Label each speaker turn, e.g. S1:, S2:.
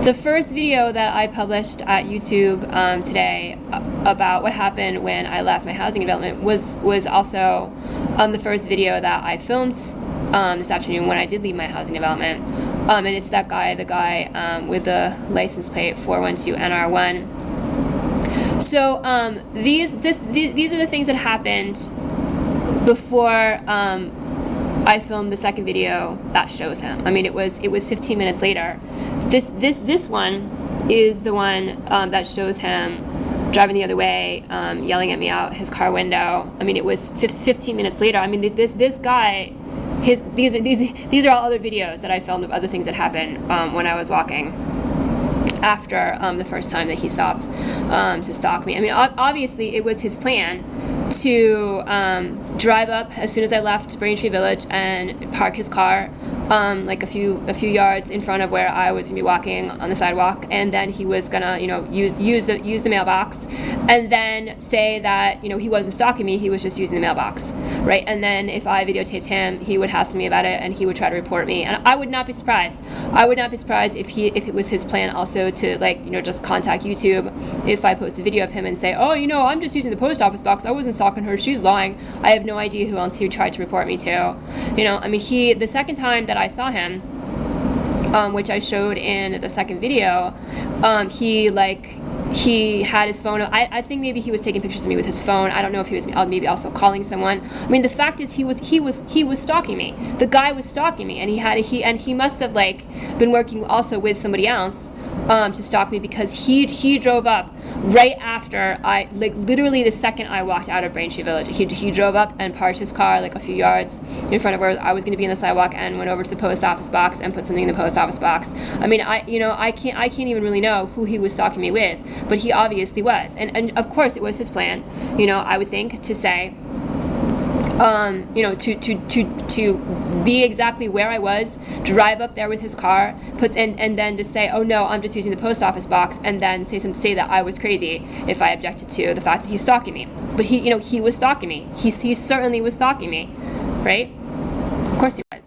S1: The first video that I published at YouTube today about what happened when I left my housing development was also the first video that I filmed this afternoon when I did leave my housing development. And it's that guy, the guy with the license plate 412 NR1. So these are the things that happened before I filmed the second video that shows him. I mean, it was 15 minutes later. This one is the one that shows him driving the other way, yelling at me out his car window. I mean, it was 15 minutes later. I mean, this guy, these are all other videos that I filmed of other things that happened when I was walking after the first time that he stopped to stalk me. I mean, obviously it was his plan to drive up as soon as I left Braintree Village and park his car like a few yards in front of where I was gonna be walking on the sidewalk, and then he was gonna use the mailbox, and then say that he wasn't stalking me, he was just using the mailbox, right? And then if I videotaped him, he would hassle me about it and he would try to report me, and I would not be surprised. I would not be surprised if it was his plan also to just contact YouTube if I post a video of him and say, oh, I'm just using the post office box, I wasn't stalking her, she's lying. I have no idea who else he tried to report me to. I mean, the second time that I saw him, which I showed in the second video, he had his phone. I think maybe he was taking pictures of me with his phone. I don't know if he was maybe also calling someone. I mean, the fact is he was stalking me. The guy was stalking me, and he must have been working also with somebody else to stalk me, because he drove up right after I literally the second I walked out of Braintree Village. He drove up and parked his car a few yards in front of where I was going to be on the sidewalk, and went over to the post office box and put something in the post office box. I mean, I can't even really know who he was stalking me with, but he obviously was, and of course it was his plan. I would think, to say, to be exactly where I was, drive up there with his car, and then to say, oh no, I'm just using the post office box, and then say that I was crazy if I objected to the fact that he's stalking me. But he was stalking me. He certainly was stalking me, right? Of course he was.